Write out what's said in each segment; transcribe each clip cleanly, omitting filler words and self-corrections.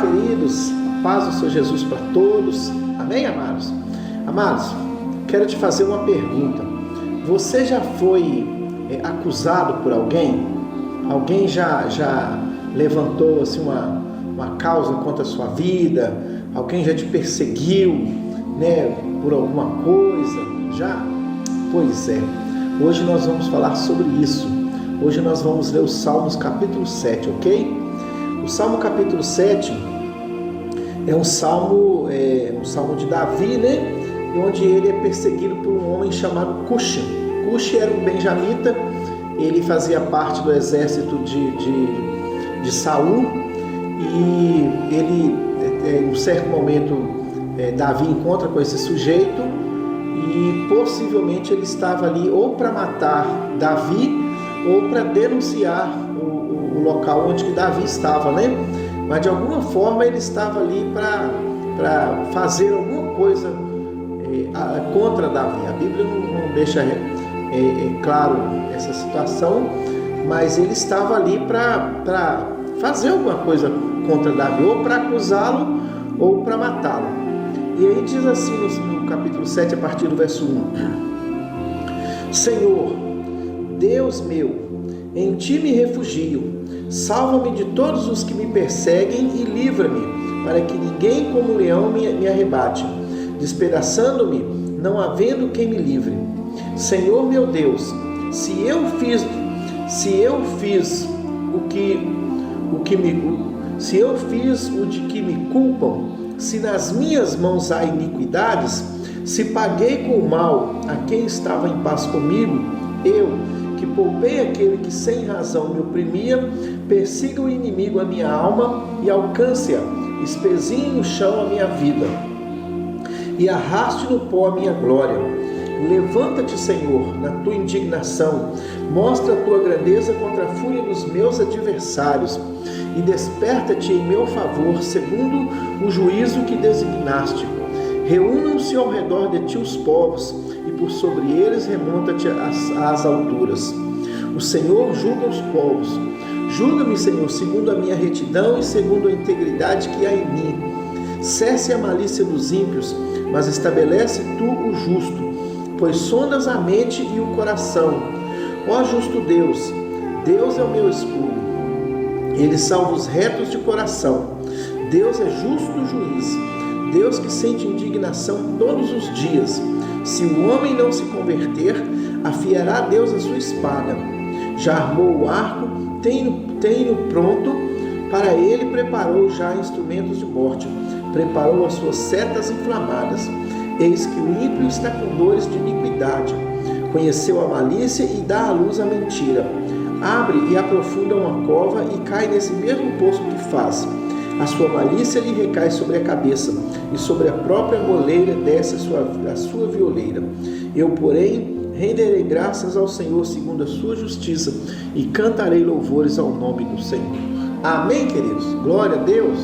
queridos, paz do Senhor Jesus para todos, amém, amados? Amados, quero te fazer uma pergunta. Você já foi acusado por alguém? Alguém já levantou assim, uma causa contra a sua vida? Alguém já te perseguiu, né, por alguma coisa? Já? Pois é, hoje nós vamos falar sobre isso. Hoje nós vamos ler o Salmos capítulo 7, ok? O Salmo capítulo 7 é um salmo de Davi, né? Onde ele é perseguido por um homem chamado Cushi. Cushi era um benjamita, ele fazia parte do exército de Saul, e ele, em um certo momento, Davi encontra com esse sujeito, e possivelmente ele estava ali ou para matar Davi, ou para denunciar o local onde que Davi estava, né? Mas de alguma forma ele estava ali para fazer alguma coisa contra Davi. A Bíblia não deixa claro essa situação, mas ele estava ali para fazer alguma coisa contra Davi, ou para acusá-lo, ou para matá-lo. E aí diz assim no capítulo 7, a partir do verso 1: Senhor, Deus meu, em ti me refugio, salva-me de todos os que me perseguem e livra-me, para que ninguém como leão me arrebate, despedaçando-me, não havendo quem me livre. Senhor meu Deus, se eu fiz o de que me culpam, se nas minhas mãos há iniquidades, se paguei com o mal a quem estava em paz comigo, eu, que poupei aquele que sem razão me oprimia, persiga o inimigo a minha alma e alcance-a, espezinhe no chão a minha vida e arraste no pó a minha glória. Levanta-te, Senhor, na tua indignação, mostra a tua grandeza contra a fúria dos meus adversários e desperta-te em meu favor, segundo o juízo que designaste. Reúnam-se ao redor de ti os povos, e por sobre eles remonta-te às alturas. O Senhor julga os povos. Julga-me, Senhor, segundo a minha retidão e segundo a integridade que há em mim. Cesse a malícia dos ímpios, mas estabelece tu o justo, pois sondas a mente e o coração. Ó justo Deus, Deus é o meu escudo. Ele salva os retos de coração. Deus é justo juiz. Deus que sente indignação todos os dias. Se o homem não se converter, afiará Deus a sua espada. Já armou o arco, tem-no pronto, para ele preparou já instrumentos de morte, preparou as suas setas inflamadas. Eis que o ímpio está com dores de iniquidade, conheceu a malícia e dá à luz a mentira. Abre e aprofunda uma cova e cai nesse mesmo poço que faz. A sua malícia lhe recai sobre a cabeça, e sobre a própria moleira desce a sua violeira. Eu, porém, renderei graças ao Senhor segundo a sua justiça, e cantarei louvores ao nome do Senhor. Amém, queridos? Glória a Deus.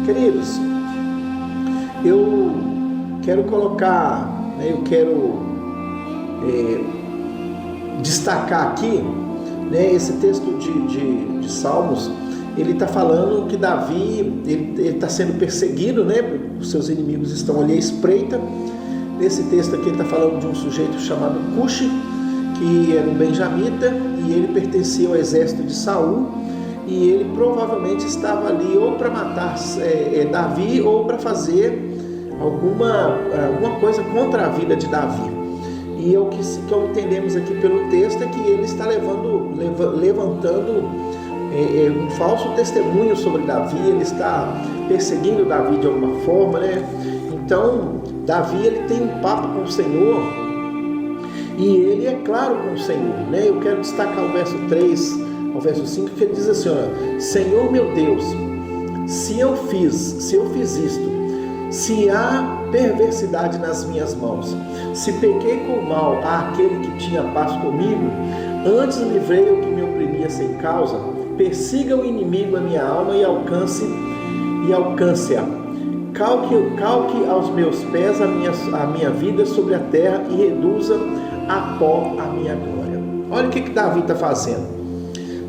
Queridos, eu quero colocar, eu quero destacar aqui, esse texto de Salmos. Ele está falando que Davi ele está sendo perseguido, os seus inimigos estão ali à espreita. Nesse texto aqui ele está falando de um sujeito chamado Cushi, que era um benjamita, e ele pertencia ao exército de Saul, e ele provavelmente estava ali ou para matar Davi, ou para fazer alguma coisa contra a vida de Davi. E o que entendemos aqui pelo texto é que ele está levantando um falso testemunho sobre Davi. Ele está perseguindo Davi de alguma forma, Então, Davi ele tem um papo com o Senhor, e ele é claro com o Senhor, Eu quero destacar o verso 3 ao verso 5, que ele diz assim: Senhor meu Deus, se eu fiz isto, se há perversidade nas minhas mãos, se pequei com mal àquele que tinha paz comigo, antes livrei o que me oprimia sem causa, persiga o inimigo a minha alma e alcance-a. Calque aos meus pés a minha vida sobre a terra e reduza a pó a minha glória. Olha o que Davi está fazendo.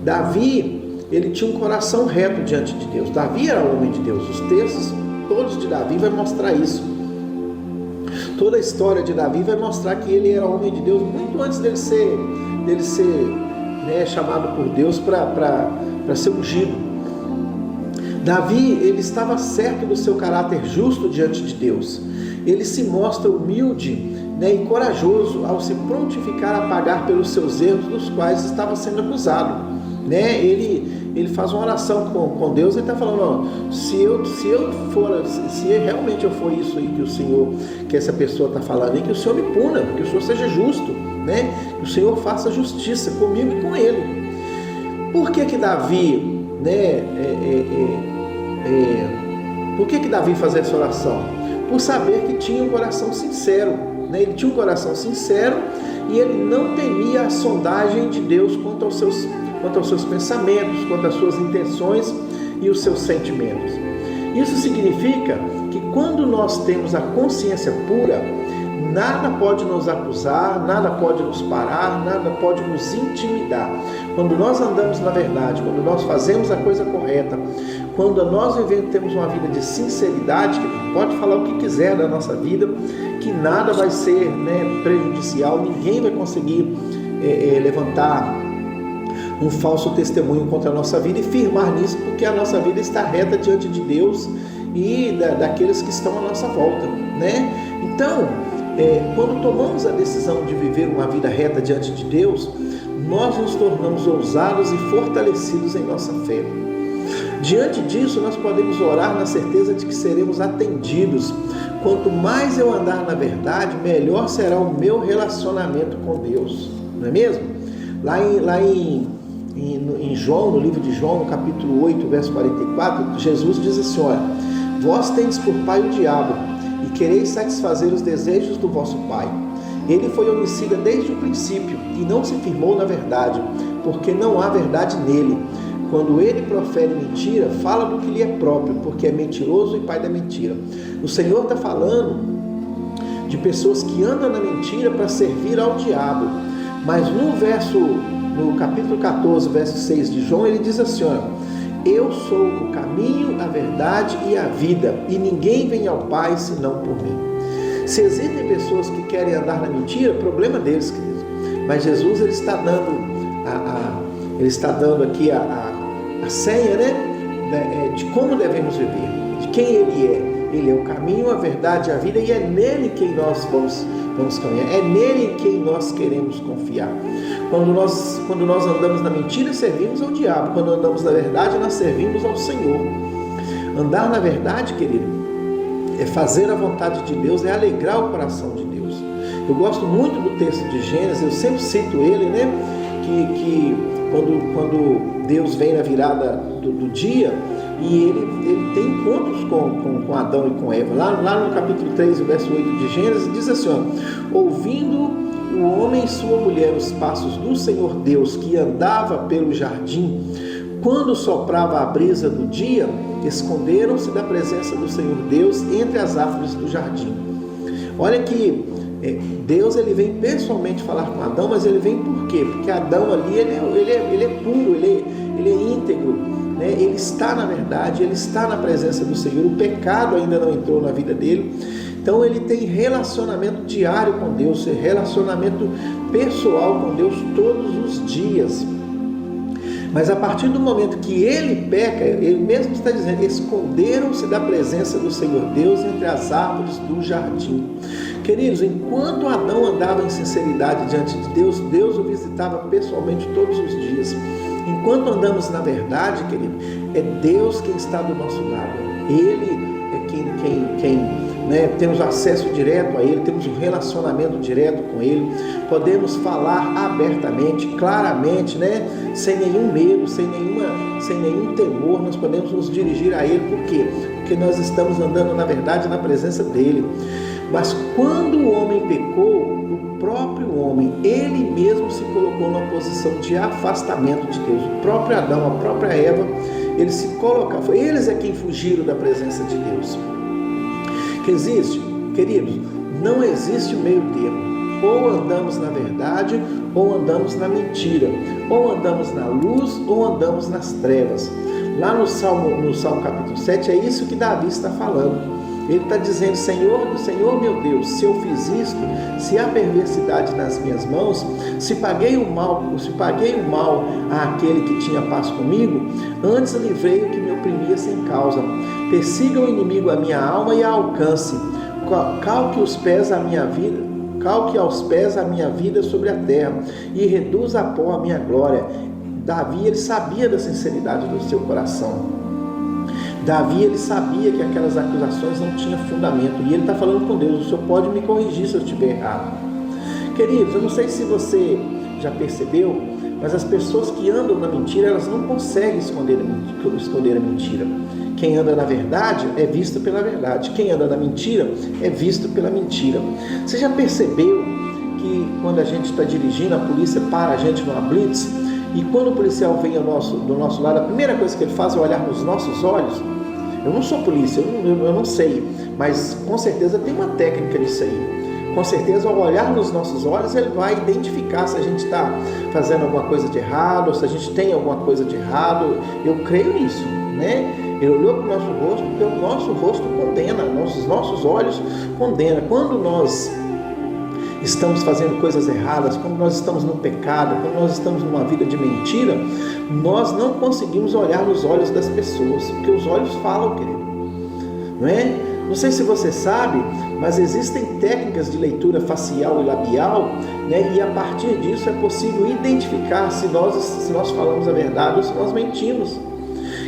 Davi ele tinha um coração reto diante de Deus. Davi era homem de Deus. Os textos todos de Davi vai mostrar isso. Toda a história de Davi vai mostrar que ele era homem de Deus muito antes dele ser chamado por Deus para ser ungido. Davi, ele estava certo do seu caráter justo diante de Deus. Ele se mostra humilde, e corajoso ao se prontificar a pagar pelos seus erros dos quais estava sendo acusado. Ele faz uma oração com Deus. Ele está falando, se realmente eu for isso aí que essa pessoa está falando, e que o Senhor me puna, que o Senhor seja justo, que o Senhor faça justiça comigo e com ele. Por que Davi, por que Davi fazia essa oração? Por saber que tinha um coração sincero, ele tinha um coração sincero e ele não temia a sondagem de Deus quanto aos seus pensamentos, quanto às suas intenções e os seus sentimentos. Isso significa que quando nós temos a consciência pura, nada pode nos acusar, nada pode nos parar, nada pode nos intimidar. Quando nós andamos na verdade, quando nós fazemos a coisa correta, quando nós temos uma vida de sinceridade, que pode falar o que quiser da nossa vida, que nada vai ser prejudicial, ninguém vai conseguir levantar um falso testemunho contra a nossa vida e firmar nisso, porque a nossa vida está reta diante de Deus e daqueles que estão à nossa volta, Então, quando tomamos a decisão de viver uma vida reta diante de Deus, nós nos tornamos ousados e fortalecidos em nossa fé. Diante disso, nós podemos orar na certeza de que seremos atendidos. Quanto mais eu andar na verdade, melhor será o meu relacionamento com Deus, não é mesmo? Lá em João, no livro de João, no capítulo 8, verso 44, Jesus diz assim, olha, vós tendes por pai o diabo, e quereis satisfazer os desejos do vosso pai. Ele foi homicida desde o princípio, e não se firmou na verdade, porque não há verdade nele. Quando ele profere mentira, fala do que lhe é próprio, porque é mentiroso e pai da mentira. O Senhor está falando de pessoas que andam na mentira para servir ao diabo. Mas no capítulo 14, verso 6 de João, ele diz assim, olha, eu sou o caminho, a verdade e a vida, e ninguém vem ao Pai senão por mim. Se existem pessoas que querem andar na mentira, problema deles, queridos. Mas Jesus, ele está dando aqui a senha, de como devemos viver, de quem ele é. Ele é o caminho, a verdade e a vida, e é nele quem nós vamos caminhar, é nele em quem nós queremos confiar. Quando nós andamos na mentira, servimos ao diabo. Quando andamos na verdade, nós servimos ao Senhor. Andar na verdade, querido, é fazer a vontade de Deus, é alegrar o coração de Deus. Eu gosto muito do texto de Gênesis, eu sempre cito ele, que quando Deus vem na virada do dia, e ele tem encontros com Adão e com Eva. Lá no capítulo 3, verso 8 de Gênesis, diz assim, ouvindo o homem e sua mulher os passos do Senhor Deus, que andava pelo jardim, quando soprava a brisa do dia, esconderam-se da presença do Senhor Deus entre as árvores do jardim. Olha que Deus, ele vem pessoalmente falar com Adão, mas ele vem por quê? Porque Adão ali, ele é puro, ele é íntegro, ele está na verdade, ele está na presença do Senhor, o pecado ainda não entrou na vida dele, então ele tem relacionamento diário com Deus, relacionamento pessoal com Deus todos os dias. Mas a partir do momento que ele peca, ele mesmo está dizendo, esconderam-se da presença do Senhor Deus entre as árvores do jardim. Queridos, enquanto Adão andava em sinceridade diante de Deus, Deus o visitava pessoalmente todos os dias. Enquanto andamos na verdade, querido, é Deus quem está do nosso lado. Ele é quem temos acesso direto a Ele, temos um relacionamento direto com Ele, podemos falar abertamente, claramente, sem nenhum medo, sem nenhum temor, nós podemos nos dirigir a Ele. Por quê? Porque nós estamos andando na verdade na presença dEle. Mas quando o homem pecou, o próprio homem, ele mesmo se colocou numa posição de afastamento de Deus. O próprio Adão, a própria Eva, eles se colocaram, eles é quem fugiram da presença de Deus. Que existe, queridos, não existe o meio termo. ou andamos na verdade, ou andamos na mentira, ou andamos na luz, ou andamos nas trevas. Lá no Salmo capítulo 7, é isso que Davi está falando. Ele está dizendo: Senhor meu Deus, se eu fiz isto, se há perversidade nas minhas mãos, se paguei o mal àquele que tinha paz comigo, antes livrei o que me oprimia sem causa. Persiga o inimigo a minha alma e a alcance. Calque aos pés a minha vida sobre a terra e reduza a pó a minha glória. Davi, ele sabia da sinceridade do seu coração. Davi, ele sabia que aquelas acusações não tinham fundamento, e ele está falando com Deus: o Senhor pode me corrigir se eu estiver errado. Queridos, eu não sei se você já percebeu, mas as pessoas que andam na mentira, elas não conseguem esconder a mentira. Quem anda na verdade é visto pela verdade, quem anda na mentira é visto pela mentira. Você já percebeu que quando a gente está dirigindo, a polícia para a gente numa blitz, e quando o policial vem do nosso lado, a primeira coisa que ele faz é olhar nos nossos olhos? Eu não sou polícia, eu não sei, mas com certeza tem uma técnica nisso aí. Com certeza, ao olhar nos nossos olhos, ele vai identificar se a gente está fazendo alguma coisa de errado, ou se a gente tem alguma coisa de errado. Eu creio nisso, né? Ele olhou para o nosso rosto, porque o nosso rosto condena, nossos olhos condenam. Quando nós estamos fazendo coisas erradas, quando nós estamos no pecado, quando nós estamos numa vida de mentira, nós não conseguimos olhar nos olhos das pessoas, porque os olhos falam, querido, não é? Não sei se você sabe, mas existem técnicas de leitura facial e labial, né? E a partir disso é possível identificar se nós falamos a verdade ou se nós mentimos.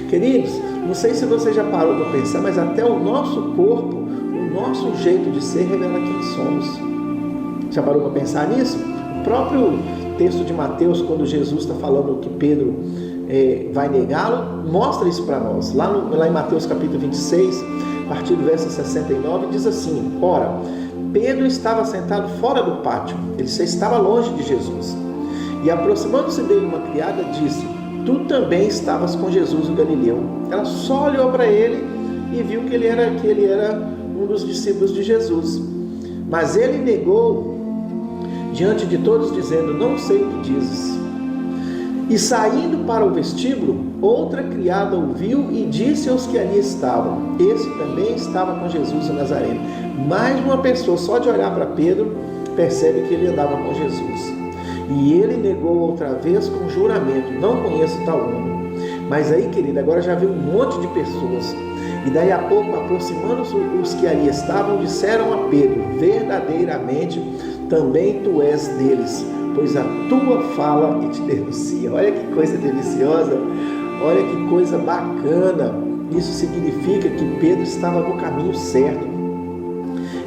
Queridos, não sei se você já parou para pensar, mas até o nosso corpo, o nosso jeito de ser revela quem somos. Já parou para pensar nisso? O próprio texto de Mateus, quando Jesus está falando que Pedro vai negá-lo, mostra isso para nós. Lá em Mateus capítulo 26, a partir do verso 69, diz assim: ora, Pedro estava sentado fora do pátio, ele estava longe de Jesus. E aproximando-se dele uma criada, disse: tu também estavas com Jesus o Galileu. Ela só olhou para ele e viu que ele era um dos discípulos de Jesus. Mas ele negou diante de todos, dizendo: não sei o que dizes. E saindo para o vestíbulo, outra criada ouviu e disse aos que ali estavam: esse também estava com Jesus o Nazareno. Mais uma pessoa, só de olhar para Pedro, percebe que ele andava com Jesus. E ele negou outra vez com juramento: não conheço tal homem. Mas aí, querida, agora já veio um monte de pessoas. E daí a pouco, aproximando-se os que ali estavam, disseram a Pedro: verdadeiramente também tu és deles, pois a tua fala te denuncia. Olha que coisa deliciosa, olha que coisa bacana. Isso significa que Pedro estava no caminho certo.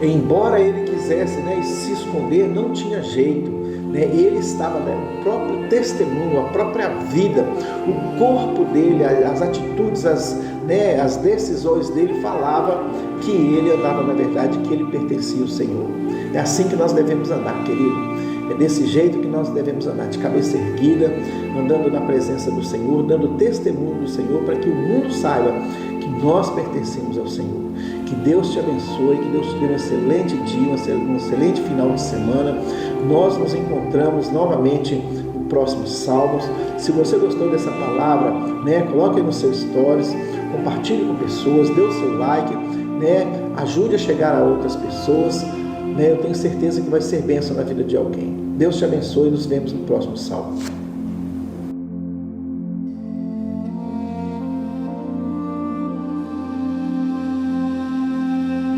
Embora ele quisesse, se esconder, não tinha jeito. Ele estava, o próprio testemunho, a própria vida, o corpo dele, as atitudes, as decisões dele falava que ele andava na verdade, que ele pertencia ao Senhor. É assim que nós devemos andar, querido. É desse jeito que nós devemos andar, de cabeça erguida, andando na presença do Senhor, dando testemunho do Senhor, para que o mundo saiba que nós pertencemos ao Senhor. Que Deus te abençoe, que Deus te dê um excelente dia, um excelente final de semana. Nós nos encontramos novamente no próximo Salmos. Se você gostou dessa palavra, coloque nos seus stories, compartilhe com pessoas, dê o seu like, ajude a chegar a outras pessoas. Eu tenho certeza que vai ser bênção na vida de alguém. Deus te abençoe e nos vemos no próximo Salmo.